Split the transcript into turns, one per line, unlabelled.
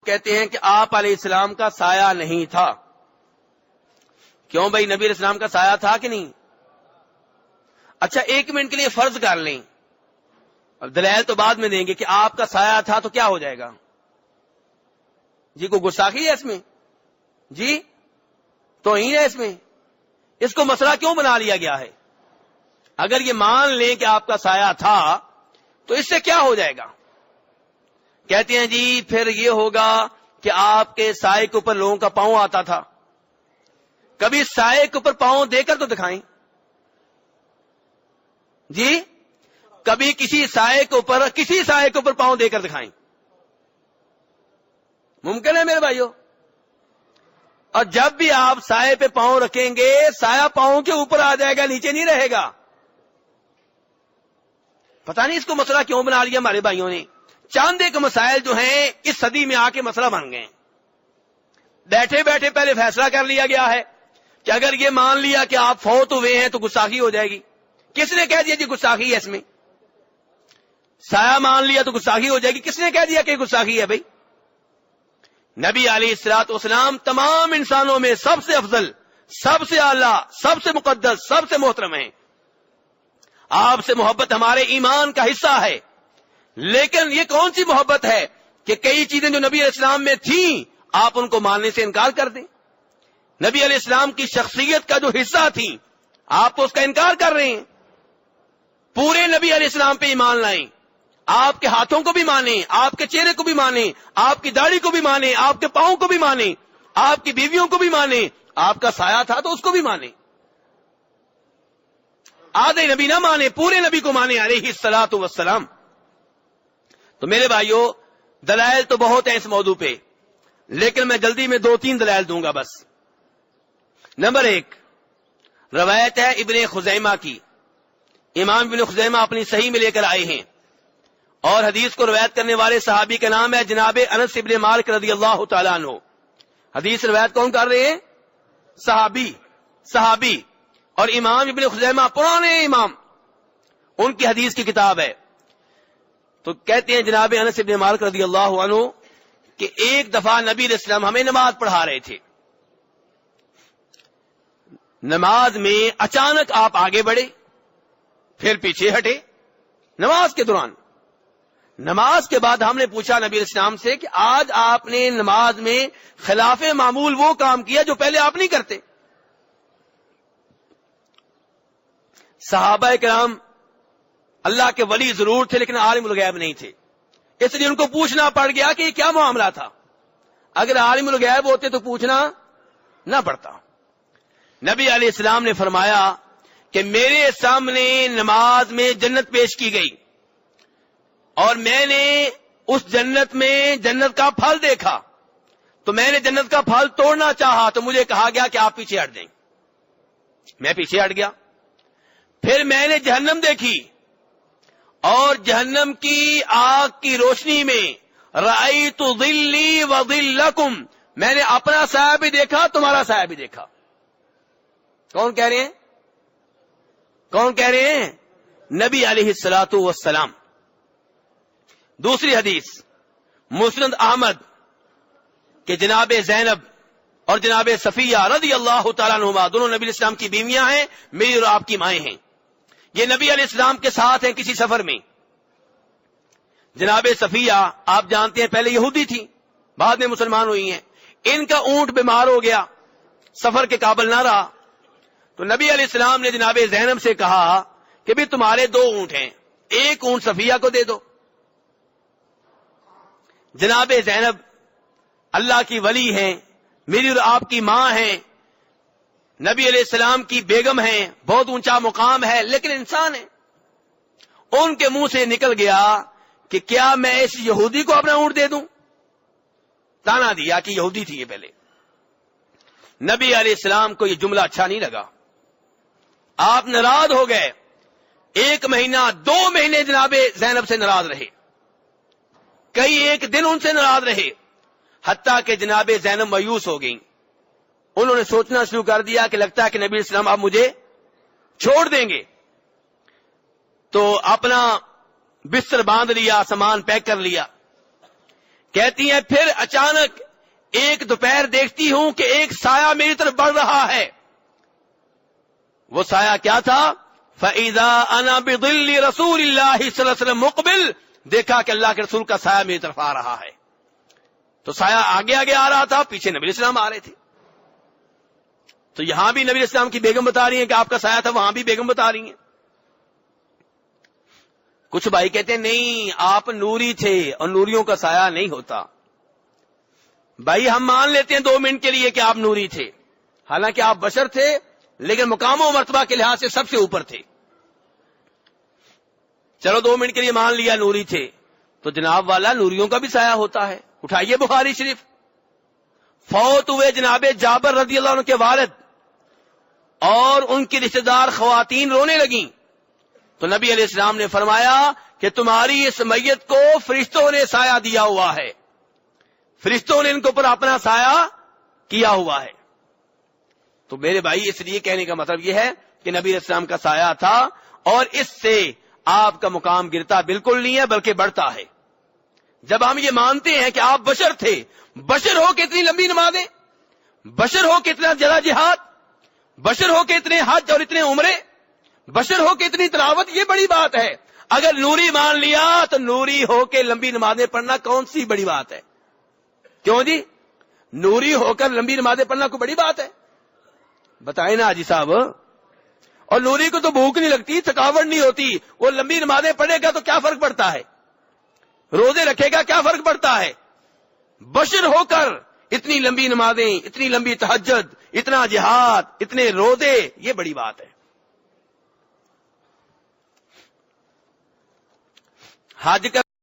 کہتے ہیں کہ آپ علیہ السلام کا سایہ نہیں تھا. کیوں بھائی, نبی علیہ السلام کا سایہ تھا کہ نہیں؟ اچھا ایک منٹ کے لیے فرض کر لیں, اور دلائل تو بعد میں دیں گے, کہ آپ کا سایہ تھا تو کیا ہو جائے گا؟ جی کوئی گستاخی ہے اس میں؟ جی توہین ہے اس میں؟ اس کو مسئلہ کیوں بنا لیا گیا ہے؟ اگر یہ مان لیں کہ آپ کا سایہ تھا تو اس سے کیا ہو جائے گا؟ کہتے ہیں جی پھر یہ ہوگا کہ آپ کے سائے کے اوپر لوگوں کا پاؤں آتا تھا. کبھی سائے کے اوپر پاؤں دے کر تو دکھائیں. جی کبھی کسی سائے کے اوپر پاؤں دے کر دکھائیں. ممکن ہے میرے بھائیوں؟ اور جب بھی آپ سائے پہ پاؤں رکھیں گے, سایہ پاؤں کے اوپر آ جائے گا, نیچے نہیں رہے گا. پتہ نہیں اس کو مسئلہ کیوں بنا لیا ہمارے بھائیوں نے. چاند ایک مسائل جو ہیں اس صدی میں آ کے مسئلہ بن گئے. بیٹھے بیٹھے پہلے فیصلہ کر لیا گیا ہے کہ اگر یہ مان لیا کہ آپ فوت ہوئے ہیں تو گستاخی ہو جائے گی. کس نے کہہ دیا جی گستاخی ہے اس میں؟ سایہ مان لیا تو گستاخی ہو جائے گی. کس نے کہہ دیا کہ گستاخی ہے بھائی؟ نبی علیہ الصلوۃ والسلام تمام انسانوں میں سب سے افضل, سب سے اعلیٰ, سب سے مقدس, سب سے محترم ہیں. آپ سے محبت ہمارے ایمان کا حصہ ہے. لیکن یہ کون سی محبت ہے کہ کئی چیزیں جو نبی علیہ السلام میں تھیں آپ ان کو ماننے سے انکار کر دیں؟ نبی علیہ السلام کی شخصیت کا جو حصہ تھی آپ تو اس کا انکار کر رہے ہیں. پورے نبی علیہ السلام پہ ایمان لائیں, آپ کے ہاتھوں کو بھی مانیں, آپ کے چہرے کو بھی مانیں, آپ کی داڑھی کو بھی مانیں, آپ کے پاؤں کو بھی مانیں, آپ کی بیویوں کو بھی مانیں, آپ کا سایہ تھا تو اس کو بھی مانیں. آدھے نبی نہ مانے, پورے نبی کو مانے علیہ الصلوۃ والسلام. تو میرے بھائیوں دلائل تو بہت ہیں اس موضوع پہ, لیکن میں جلدی میں 2-3 دلائل دوں گا بس. نمبر 1 روایت ہے ابن خزیمہ کی. امام ابن خزیمہ اپنی صحیح میں لے کر آئے ہیں, اور حدیث کو روایت کرنے والے صحابی کا نام ہے جناب انس ابن مالک رضی اللہ تعالیٰ عنہ. حدیث روایت کون کر رہے ہیں؟ صحابی. اور امام ابن خزیمہ پرانے امام, ان کی حدیث کی کتاب ہے. تو کہتے ہیں جناب انس ابن مالک رضی اللہ عنہ کہ ایک دفعہ نبی علیہ السلام ہمیں نماز پڑھا رہے تھے. نماز میں اچانک آپ آگے بڑھے, پھر پیچھے ہٹے نماز کے دوران. نماز کے بعد ہم نے پوچھا نبی علیہ السلام سے کہ آج آپ نے نماز میں خلاف معمول وہ کام کیا جو پہلے آپ نہیں کرتے. صحابہ کرام اللہ کے ولی ضرور تھے لیکن عالم الغیب نہیں تھے, اس لیے ان کو پوچھنا پڑ گیا کہ یہ کیا معاملہ تھا. اگر عالم الغیب ہوتے تو پوچھنا نہ پڑتا. نبی علیہ السلام نے فرمایا کہ میرے سامنے نماز میں جنت پیش کی گئی, اور میں نے اس جنت میں جنت کا پھل دیکھا, تو میں نے جنت کا پھل توڑنا چاہا تو مجھے کہا گیا کہ آپ پیچھے ہٹ جائیں. میں پیچھے ہٹ گیا. پھر میں نے جہنم دیکھی, اور جہنم کی آگ کی روشنی میں رأیت ظلی وظلکم, میں نے اپنا سایہ بھی دیکھا, تمہارا سایہ بھی دیکھا. کون کہہ رہے ہیں؟ کون کہہ رہے ہیں؟ نبی علیہ الصلوۃ والسلام. دوسری حدیث مسند احمد کہ جناب زینب اور جناب صفیہ رضی اللہ تعالیٰ عنہما دونوں نبی علیہ السلام کی بیویاں ہیں, میری اور آپ کی مائیں ہیں. یہ نبی علیہ السلام کے ساتھ ہیں کسی سفر میں. جناب صفیہ آپ جانتے ہیں پہلے یہودی تھی, بعد میں مسلمان ہوئی ہیں. ان کا اونٹ بیمار ہو گیا, سفر کے قابل نہ رہا. تو نبی علیہ السلام نے جناب زینب سے کہا کہ بھی تمہارے 2 اونٹ ہیں, ایک اونٹ صفیہ کو دے دو. جناب زینب اللہ کی ولی ہیں, میری اور آپ کی ماں ہیں, نبی علیہ السلام کی بیگم ہیں, بہت اونچا مقام ہے, لیکن انسان ہیں. ان کے منہ سے نکل گیا کہ کیا میں اس یہودی کو اپنا اونٹ دے دوں؟ تانا دیا کہ یہودی تھی یہ پہلے. نبی علیہ السلام کو یہ جملہ اچھا نہیں لگا, آپ ناراض ہو گئے. 1 مہینہ 2 مہینے جناب زینب سے ناراض رہے, کئی ایک دن ان سے ناراض رہے, حتیٰ کہ جناب زینب مایوس ہو گئیں. انہوں نے سوچنا شروع کر دیا کہ لگتا ہے کہ نبی علیہ السلام اب مجھے چھوڑ دیں گے. تو اپنا بستر باندھ لیا, سامان پیک کر لیا. کہتی ہیں پھر اچانک ایک دوپہر دیکھتی ہوں کہ ایک سایہ میری طرف بڑھ رہا ہے. وہ سایہ کیا تھا؟ فَإِذَا أَنَا بِظِلِّ رَسُولِ اللَّهِ صلی اللہ علیہ وسلم مُقْبِلٌ. دیکھا کہ اللہ کے رسول کا سایہ میری طرف آ رہا ہے. تو سایہ آگے آگے آ رہا تھا, پیچھے نبی علیہ السلام آ رہے تھے. تو یہاں بھی نبی علیہ السلام کی بیگم بتا رہی ہیں کہ آپ کا سایہ تھا, وہاں بھی بیگم بتا رہی ہیں. کچھ بھائی کہتے ہیں نہیں آپ نوری تھے اور نوریوں کا سایہ نہیں ہوتا. بھائی ہم مان لیتے ہیں 2 منٹ کے لیے کہ آپ نوری تھے, حالانکہ آپ بشر تھے لیکن مقام و مرتبہ کے لحاظ سے سب سے اوپر تھے. چلو 2 منٹ کے لیے مان لیا نوری تھے, تو جناب والا نوریوں کا بھی سایہ ہوتا ہے. اٹھائیے بخاری شریف. فوت ہوئے جناب جابر رضی اللہ عنہ کے والد اور ان کی رشتہ دار خواتین رونے لگیں, تو نبی علیہ السلام نے فرمایا کہ تمہاری اس میت کو فرشتوں نے سایہ دیا ہوا ہے, فرشتوں نے ان کے اوپر اپنا سایہ کیا ہوا ہے. تو میرے بھائی اس لیے کہنے کا مطلب یہ ہے کہ نبی علیہ السلام کا سایہ تھا, اور اس سے آپ کا مقام گرتا بالکل نہیں ہے بلکہ بڑھتا ہے. جب ہم یہ مانتے ہیں کہ آپ بشر تھے, بشر ہو کے اتنی لمبی نمازیں, بشر ہو کے اتنا جلا جہاد, بشر ہو کے اتنے حج اور اتنے عمرے, بشر ہو کے اتنی تلاوت, یہ بڑی بات ہے. اگر نوری مان لیا تو نوری ہو کے لمبی نمازیں پڑھنا کون سی بڑی بات ہے؟ کیوں جی, نوری ہو کر لمبی نمازیں پڑھنا کوئی بڑی بات ہے؟ بتائیں نا حاجی صاحب. اور نوری کو تو بھوک نہیں لگتی, تھکاوٹ نہیں ہوتی, وہ لمبی نمازیں پڑھے گا تو کیا فرق پڑتا ہے؟ روزے رکھے گا کیا فرق پڑتا ہے؟ بشر ہو کر اتنی لمبی نمازیں, اتنی لمبی تہجد, اتنا جہاد, اتنے روزے, یہ بڑی بات ہے. حج کا